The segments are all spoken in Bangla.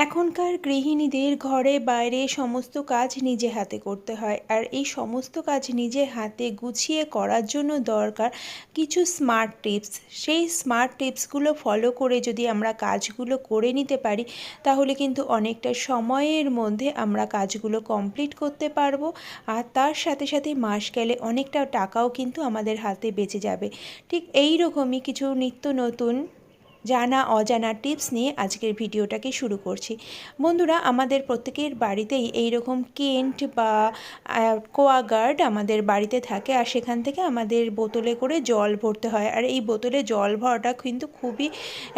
এখনকার গৃহিণীদের ঘরে বাইরে সমস্ত কাজ নিজে হাতে করতে হয়, আর এই সমস্ত কাজ নিজে হাতে গুছিয়ে করার জন্য দরকার কিছু স্মার্ট টিপস। সেই স্মার্ট টিপসগুলো ফলো করে যদি আমরা কাজগুলো করে নিতে পারি, তাহলে কিন্তু অনেকটা সময়ের মধ্যে আমরা কাজগুলো কমপ্লিট করতে পারবো। আর তার সাথে সাথে মাস গেলে অনেকটা টাকাও কিন্তু আমাদের হাতে বেঁচে যাবে। ঠিক এই রকমই কিছু নিত্য নতুন জানা অজানা টিপস নিয়ে আজকের ভিডিওটাকে শুরু করছি। বন্ধুরা, আমাদের প্রত্যেকের বাড়িতেই এই রকম কেন্ট বা কোয়াগার্ড আমাদের বাড়িতে থাকে, আর সেখান থেকে আমাদের বোতলে করে জল ভরতে হয়। আর এই বোতলে জল ভরাটা কিন্তু খুবই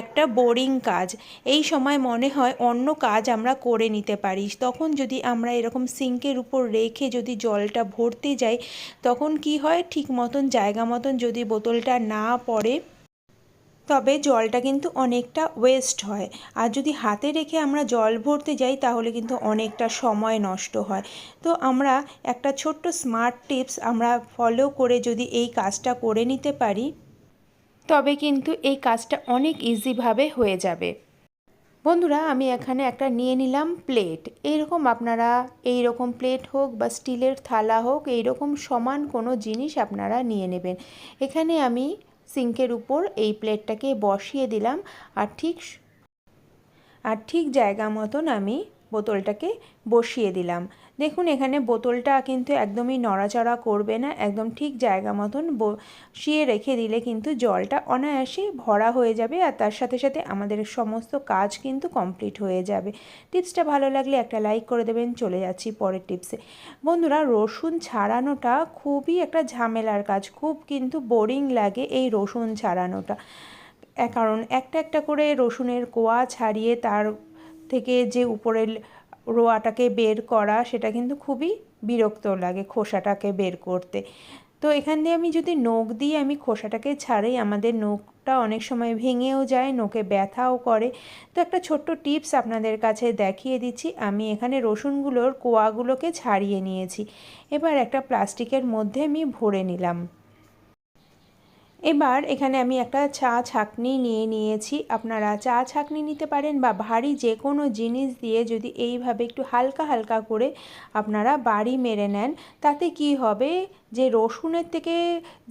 একটা বোরিং কাজ। এই সময় মনে হয় অন্য কাজ আমরা করে নিতে পারি। তখন যদি আমরা এরকম সিঙ্কের উপর রেখে যদি জলটা ভরতে যাই, তখন কি হয়, ঠিক মতন জায়গা মতন যদি বোতলটা না পড়ে, তবে জলটা কিন্তু অনেকটা ওয়েস্ট হয়। আর যদি হাতে রেখে আমরা জল ভরতে যাই, তাহলে কিন্তু অনেকটা সময় নষ্ট হয়। তো আমরা একটা ছোট্ট স্মার্ট টিপস আমরা ফলো করে যদি এই কাজটা করে নিতে পারি, তবে কিন্তু এই কাজটা অনেক ইজিভাবে হয়ে যাবে। বন্ধুরা, আমি এখানে একটা নিয়ে নিলাম প্লেট। এইরকম আপনারা এইরকম প্লেট হোক বা স্টিলের থালা হোক, এইরকম সমান কোনো জিনিস আপনারা নিয়ে নেবেন। এখানে আমি সিঙ্কের উপর এই প্লেটটাকে বসিয়ে দিলাম, আর ঠিক জায়গা মতন আমি বোতলটাকে বসিয়ে দিলাম। দেখুন, এখানে বোতলটা কিন্তু একদমই নড়াচড়া করবে না, একদম ঠিক জায়গা মতন বসিয়ে রেখে দিলে কিন্তু জলটা অনায়াসে ভরা হয়ে যাবে, আর তার সাথে সাথে আমাদের সমস্ত কাজ কিন্তু কমপ্লিট হয়ে যাবে। টিপসটা ভালো লাগলে একটা লাইক করে দেবেন। চলে যাচ্ছি পরের টিপসে। বন্ধুরা, রসুন ছাড়ানোটা খুবই একটা ঝামেলার কাজ, খুব কিন্তু বোরিং লাগে এই রসুন ছাড়ানোটা। কারণ একটা একটা করে রসুনের কোয়া ছাড়িয়ে তার থেকে যে উপরের রোয়াটাকে বের করা, সেটা কিন্তু খুবই বিরক্ত লাগে খোসাটাকে বের করতে। তো এখান দিয়ে আমি যদি নখ দিয়ে আমি খোসাটাকে ছাড়াই, আমাদের নখটা অনেক সময় ভেঙেও যায়, নখে ব্যথাও করে। তো একটা ছোট্ট টিপস আপনাদের কাছে দেখিয়ে দিচ্ছি। আমি এখানে রসুনগুলোর কোয়াগুলোকে ছাড়িয়ে নিয়েছি। এবার একটা প্লাস্টিকের মধ্যে আমি ভরে নিলাম। এবার এখানে আমি একটা চা ছাঁকনি নিয়ে নিয়েছি। আপনারা চা ছাঁকনি নিতে পারেন, বা ভারী যে কোনো জিনিস দিয়ে যদি এইভাবে একটু হালকা হালকা করে আপনারা বাড়ি মেরে নেন, তাতে কি হবে, যে রসুনের থেকে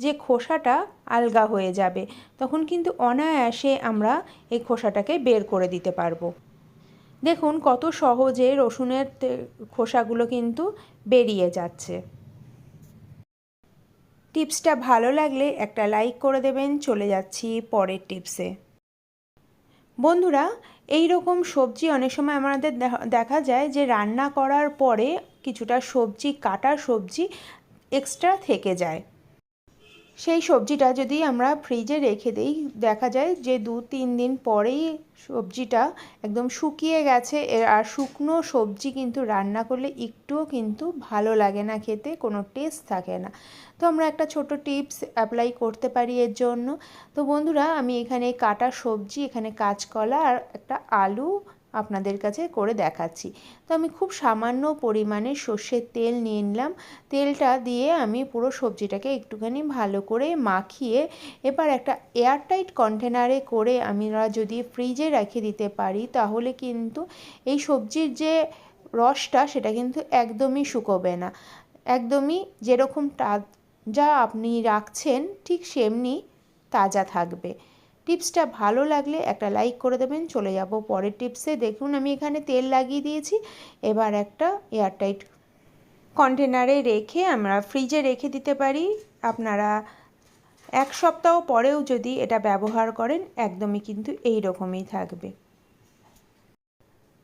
যে খোসাটা আলগা হয়ে যাবে, তখন কিন্তু অনায়াসে আমরা এই খোসাটাকে বের করে দিতে পারবো। দেখুন কত সহজে রসুনের খোসাগুলো কিন্তু বেরিয়ে যাচ্ছে। টিপসটা ভালো লাগলে একটা লাইক করে দেবেন। চলে যাচ্ছি পরের টিপসে। বন্ধুরা, এই রকম সবজি অনেক সময় আমাদের দেখা যায় যে রান্না করার পরে কিছুটা সবজি, কাটা সবজি এক্সট্রা থেকে যায়। সেই সবজিটা যদি আমরা ফ্রিজে রেখে দিই, দেখা যায় যে 2-3 দিন পরেই সবজিটা একদম শুকিয়ে গেছে। আর শুকনো সবজি কিন্তু রান্না করলে একটুও কিন্তু ভালো লাগে না খেতে, কোনো টেস্ট থাকে না। তো আমরা একটা ছোট টিপস অ্যাপ্লাই করতে পারি এর জন্য। তো বন্ধুরা, আমি এখানে কাটা সবজি, এখানে কাঁচকলা আর একটা আলু আপনাদের কাছে করে দেখাচ্ছি। তো আমি খুব সামান্য পরিমাণে সর্ষের তেল নিয়ে নিলাম। তেলটা দিয়ে আমি পুরো সবজিটাকে একটুখানি ভালো করে মাখিয়ে এবার একটা এয়ারটাইট কন্টেনারে করে আমরা যদি ফ্রিজে রেখে দিতে পারি, তাহলে কিন্তু এই সবজির যে রসটা, সেটা কিন্তু একদমই শুকোবে না। একদমই যেরকম যা আপনি রাখছেন ঠিক সেমনি তাজা থাকবে। টিপসটা ভালো লাগলে একটা লাইক করে দেবেন। চলে যাব পরের টিপসে। দেখুন, আমি এখানে তেল লাগিয়ে দিয়েছি। এবার একটা এয়ারটাইট কন্টেনারে রেখে আমরা ফ্রিজে রেখে দিতে পারি। আপনারা 1 সপ্তাহ পরেও যদি এটা ব্যবহার করেন, একদমই কিন্তু এই রকমই থাকবে।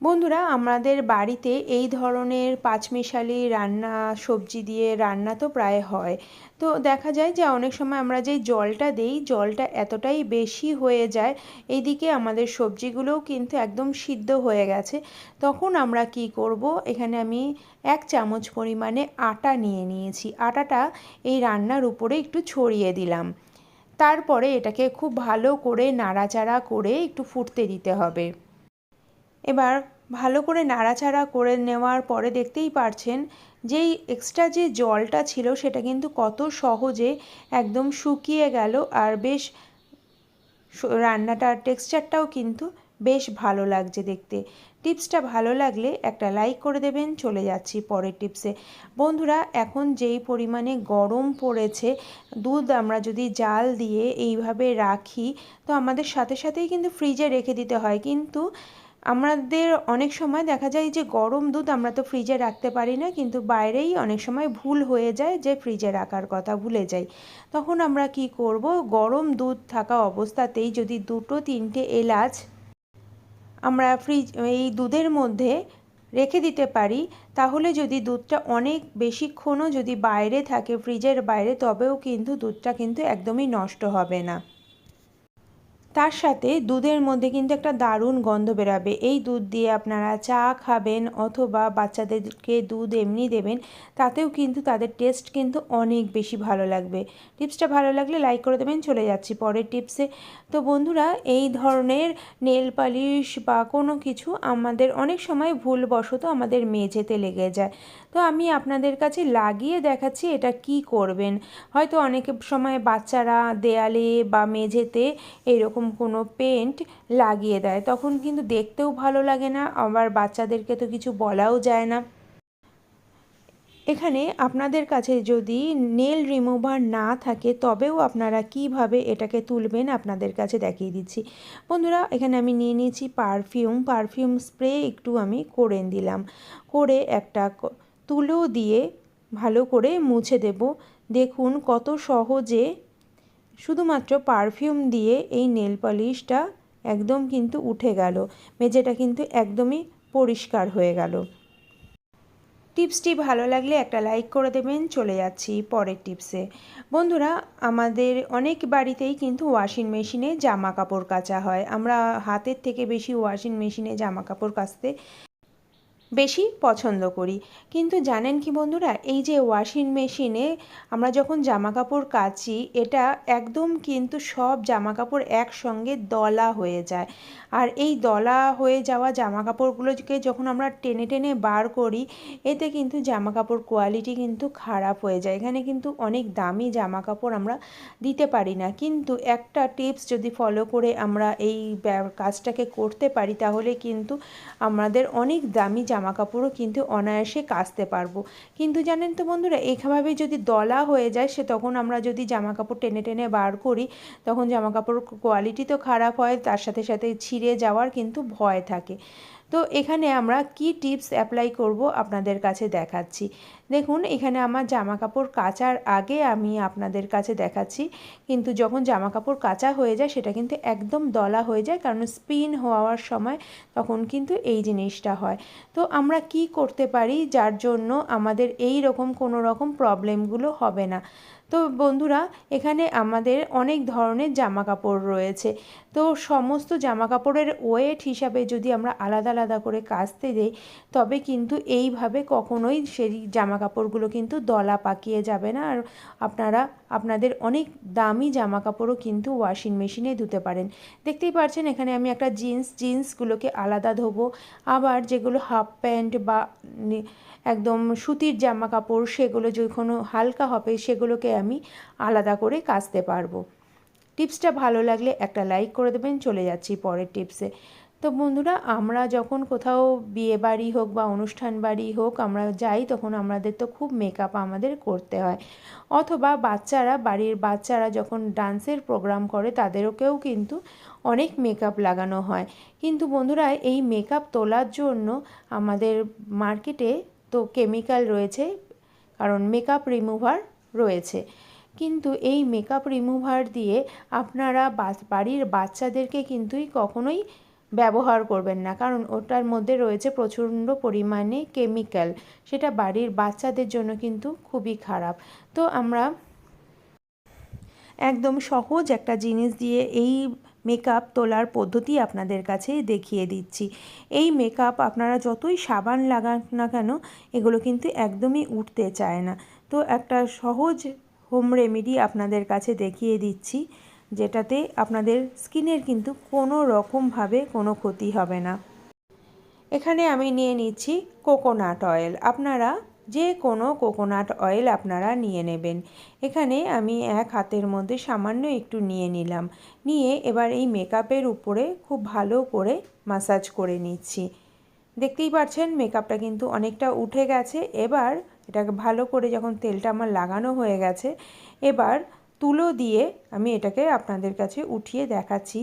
বন্ধুরা, আমাদের বাড়িতে এই ধরনের পাঁচমিশালি রান্না, সবজি দিয়ে রান্না তো প্রায় হয়। তো দেখা যায় যে অনেক সময় আমরা যেই জলটা দেই, জলটা এতটাই বেশি হয়ে যায়, এইদিকে আমাদের সবজিগুলোও কিন্তু একদম সিদ্ধ হয়ে গেছে। তখন আমরা কি করব, এখানে আমি 1 চামচ পরিমাণে আটা নিয়ে নিয়েছি। আটাটা এই রান্নার উপরে একটু ছড়িয়ে দিলাম। তারপরে এটাকে খুব ভালো করে নাড়াচাড়া করে একটু ফুটতে দিতে হবে। এবার ভালো করে নাড়াচাড়া করে নেওয়ার পরে দেখতেই পারছেন যেই এক্সট্রা যে জলটা ছিল, সেটা কিন্তু কত সহজে একদম শুকিয়ে গেল, আর বেশ রান্নাটার টেক্সচারটাও কিন্তু বেশ ভালো লাগছে দেখতে। টিপসটা ভালো লাগলে একটা লাইক করে দেবেন। চলে যাচ্ছি পরের টিপসে। বন্ধুরা, এখন যেই পরিমাণে গরম পড়েছে, দুধ আমরা যদি জাল দিয়ে এইভাবে রাখি তো আমাদের সাথে সাথেই কিন্তু ফ্রিজে রেখে দিতে হয়, কিন্তু আমাদের অনেক সময় দেখা যায় যে গরম দুধ আমরা তো ফ্রিজে রাখতে পারি না, কিন্তু বাইরেই অনেক সময় ভুল হয়ে যায় যে ফ্রিজে রাখার কথা ভুলে যাই। তখন আমরা কি করব, গরম দুধ থাকা অবস্থাতেই যদি 2-3টে এলাচ আমরা এই দুধের মধ্যে রেখে দিতে পারি, তাহলে যদি দুধটা অনেক বেশিক্ষণও যদি বাইরে থাকে ফ্রিজের বাইরে, তবেও কিন্তু দুধটা কিন্তু একদমই নষ্ট হবে না। তার সাথে দুধের মধ্যে কিন্তু একটা দারুণ গন্ধ বেরাবে। এই দুধ দিয়ে আপনারা চা খাবেন অথবা বাচ্চাদেরকে দুধ এমনি দেবেন, তাতেও কিন্তু তাদের টেস্ট কিন্তু অনেক বেশি ভালো লাগবে। টিপসটা ভালো লাগলে লাইক করে দেবেন। চলে যাচ্ছি পরের টিপসে। তো বন্ধুরা, এই ধরনের নেল পালিশ বা কোনো কিছু আমাদের অনেক সময় ভুলবশত আমাদের মেঝেতে লেগে যায়। তো আমি আপনাদের কাছে লাগিয়ে দেখাচ্ছি এটা কি করবেন। হয়তো অনেক সময় বাচ্চারা দেয়ালে বা মেঝেতে এরকম কোনো পেন্ট লাগিয়ে দেয়, তখন কিন্তু দেখতেও ভালো লাগে না, আবার বাচ্চাদেরকে তো কিছু বলাও যায় না। এখানে আপনাদের কাছে যদি নেল রিমুভার না থাকে তবেও আপনারা কিভাবে এটাকে তুলবেন আপনাদের কাছে দেখিয়ে দিচ্ছি। বন্ধুরা, এখানে আমি নিয়ে নিয়েছি পারফিউম স্প্রে, একটু আমি করে দিলাম, করে একটা তুলো দিয়ে ভালো করে মুছে দেব। দেখুন কত সহজে শুধুমাত্র পারফিউম দিয়ে এই নেল পলিশটা একদম কিন্তু উঠে গেল, মেঝেটা কিন্তু একদমই পরিষ্কার হয়ে গেল। টিপসটি ভালো লাগলে একটা লাইক করে দেবেন। চলে যাচ্ছি পরের টিপসে। বন্ধুরা, আমাদের অনেক বাড়িতেই কিন্তু ওয়াশিং মেশিনে জামা কাপড় কাচা হয়। আমরা হাতের থেকে বেশি ওয়াশিং মেশিনে জামা কাপড় কাচতে বেশি পছন্দ করি। কিন্তু জানেন কি বন্ধুরা, এই যে ওয়াশিং মেশিনে আমরা যখন জামা কাপড় কাচি, এটা একদম কিন্তু সব জামা কাপড় একসঙ্গে দলা হয়ে যায়। আর এই দলা হয়ে যাওয়া জামা কাপড়গুলোকে যখন আমরা টেনে টেনে বার করি, এতে কিন্তু জামা কাপড় কোয়ালিটি কিন্তু খারাপ হয়ে যায়। এখানে কিন্তু অনেক দামি জামা কাপড় আমরা দিতে পারি না। কিন্তু একটা টিপস যদি ফলো করে আমরা এই কাজটাকে করতে পারি, তাহলে কিন্তু আমাদের অনেক দামি জামা কাপড়ও কিন্তু অনায়াসে কাচতে পারবো। কিন্তু জানেন তো বন্ধুরা, এইভাবে যদি দলা হয়ে যায়, তখন আমরা যদি জামা কাপড় টেনে টেনে বার করি, তখন জামা কাপড় কোয়ালিটি তো খারাপ হয়, তার সাথে সাথে ছিঁড়ে যাওয়ার কিন্তু ভয় থাকে। তো এখানে আমরা কি টিপস অ্যাপ্লাই করব আপনাদের কাছে দেখাচ্ছি। দেখুন, এখানে আমার জামা কাপড় কাচার আগে আমি আপনাদের কাছে দেখাচ্ছি, কিন্তু যখন জামা কাপড় কাচা হয়ে যায় সেটা কিন্তু একদম দলা হয়ে যায়, কারণ স্পিন হওয়ার সময় তখন কিন্তু এই জিনিসটা হয়। তো আমরা কি করতে পারি যার জন্য আমাদের এই রকম কোনো রকম প্রবলেমগুলো হবে না। তো বন্ধুরা, এখানে আমাদের অনেক ধরনের জামা কাপড় রয়েছে। তো সমস্ত জামা কাপড়ের ওয়েট হিসাবে যদি আমরা আলাদা আলাদা করে কাচতে দিই, তবে কিন্তু এইভাবে কখনোই সেই জামা কাপড়গুলো কিন্তু দলা পাকিয়ে যাবে না। আর আপনারা আপনাদের অনেক দামি জামা কাপড়ও কিন্তু ওয়াশিং মেশিনে ধুতে পারেন। দেখতেই পাচ্ছেন এখানে আমি একটা জিন্সগুলোকে আলাদা ধোবো, আবার যেগুলো হাফ প্যান্ট বা একদম সুতির জামা কাপড়, সেগুলো যখন হালকা হবে সেগুলোকে আমি আলাদা করে কাচতে পারবো। টিপসটা ভালো লাগলে একটা লাইক করে দেবেন। চলে যাচ্ছি পরের টিপসে। তো বন্ধুরা, আমরা যখন কোথাও বিয়ে বাড়ি হোক বা অনুষ্ঠান বাড়ি হোক আমরা যাই, তখন আমাদের তো খুব মেকআপ আমাদের করতে হয়, অথবা বাড়ির বাচ্চারা যখন ডান্সের প্রোগ্রাম করে তাদেরকেও কিন্তু অনেক মেকআপ লাগানো হয়। কিন্তু বন্ধুরা, এই মেকআপ তোলার জন্য আমাদের মার্কেটে তো কেমিক্যাল রয়েছে, কারণ মেকআপ রিমুভার রয়েছে। কিন্তু এই মেকআপ রিমুভার দিয়ে আপনারা বাড়ির বাচ্চাদেরকে কিন্তু কখনোই ব্যবহার করবেন না, কারণ ওটার মধ্যে রয়েছে প্রচণ্ড পরিমাণে কেমিক্যাল, সেটা বাড়ির বাচ্চাদের জন্য কিন্তু খুবই খারাপ। তো আমরা একদম সহজ একটা জিনিস দিয়ে এই মেকআপ তোলার পদ্ধতি আপনাদের কাছে দেখিয়ে দিচ্ছি। এই মেকআপ আপনারা যতই সাবান লাগান না কেন, এগুলো কিন্তু একদমই উঠতে চায় না। তো একটা সহজ হোম রেমেডি আপনাদের কাছে দেখিয়ে দিচ্ছি, যেটাতে আপনাদের স্কিনের কিন্তু কোনো রকমভাবে কোনো ক্ষতি হবে না। এখানে আমি নিয়ে নিচ্ছি কোকোনাট অয়েল। আপনারা যে কোনো কোকোনাট অয়েল আপনারা নিয়ে নেবেন। এখানে আমি এক হাতের মধ্যে সামান্য একটু নিয়ে নিলাম, নিয়ে এবার এই মেকআপের উপরে খুব ভালো করে মাসাজ করে নিচ্ছি। দেখতেই পাচ্ছেন মেকআপটা কিন্তু অনেকটা উঠে গেছে। এবার এটাকে ভালো করে যখন তেলটা আমার লাগানো হয়ে গেছে, এবার তুলো দিয়ে আমি এটাকে আপনাদের কাছে উঠিয়ে দেখাচ্ছি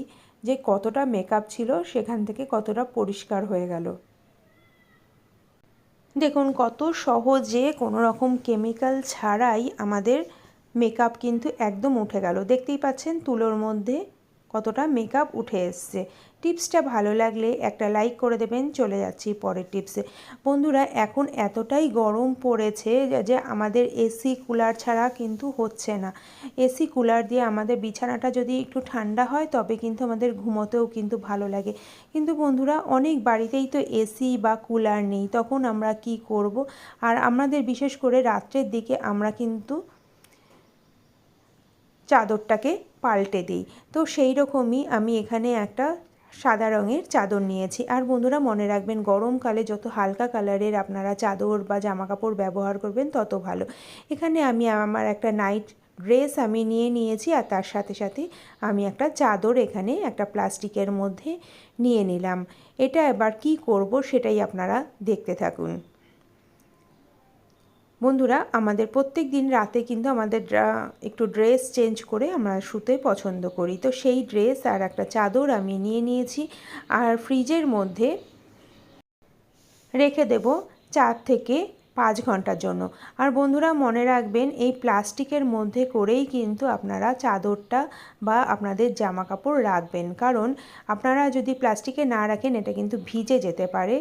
যে কতটা মেকআপ ছিল সেখান থেকে কতটা পরিষ্কার হয়ে গেল। দেখুন কত সহজে কোনো রকম কেমিক্যাল ছাড়াই আমাদের মেকআপ কিন্তু একদম উঠে গেল। দেখতেই পাচ্ছেন তুলোর মধ্যে কতটা মেকআপ উঠে এসছে। টিপসটা ভালো লাগলে একটা লাইক করে দেবেন। চলে যাচ্ছি পরের টিপসে। বন্ধুরা, এখন এতটাই গরম পড়েছে যে আমাদের এসি কুলার ছাড়া কিন্তু হচ্ছে না। এসি কুলার দিয়ে আমাদের বিছানাটা যদি একটু ঠান্ডা হয় তবে কিন্তু আমাদের ঘুমোতেও কিন্তু ভালো লাগে। কিন্তু বন্ধুরা, অনেক বাড়িতেই তো এসি বা কুলার নেই, তখন আমরা কি করব? আর আমাদের বিশেষ করে রাত্রের দিকে আমরা কিন্তু চাদরটাকে পাল্টে দিই। তো সেই রকমই আমি এখানে একটা সাদা রঙের চাদর নিয়েছি। আর বন্ধুরা মনে রাখবেন, গরমকালে যত হালকা কালারের আপনারা চাদর বা জামাকাপড় ব্যবহার করবেন তত ভালো। এখানে আমি আমার একটা নাইট ড্রেস আমি নিয়ে নিয়েছি, আর তার সাথে সাথে আমি একটা চাদর এখানে একটা প্লাস্টিকের মধ্যে নিয়ে নিলাম। এটা এবার কি করব সেটাই আপনারা দেখতে থাকুন। বন্ধুরা, আমাদের প্রত্যেক দিন রাতে কিন্তু আমাদের একটু ড্রেস চেঞ্জ করে আমরা শুতে পছন্দ করি। তো সেই ড্রেস আর একটা চাদর আমি নিয়ে নিয়েছি, আর ফ্রিজের মধ্যে রেখে দেব 4 থেকে 5 ঘন্টার জন্য। আর বন্ধুরা মনে রাখবেন, এই প্লাস্টিকের মধ্যে করেই কিন্তু আপনারা চাদরটা বা আপনাদের জামা কাপড় রাখবেন, কারণ আপনারা যদি প্লাস্টিকে না রাখেন এটা কিন্তু ভিজে যেতে পারে।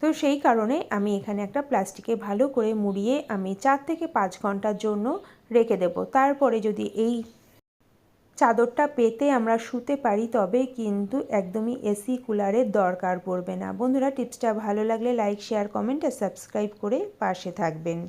তো সেই কারণে আমি এখানে একটা প্লাস্টিকে ভালো করে মুড়িয়ে আমি 4 থেকে 5 ঘন্টার জন্য রেখে দেব। তারপরে যদি এই চাদরটা পেতে আমরা শুতে পারি তবে কিন্তু একদমই এসি কুলারের দরকার পড়বে না। বন্ধুরা, টিপসটা ভালো লাগলে লাইক, শেয়ার, কমেন্ট আর সাবস্ক্রাইব করে পাশে থাকবেন।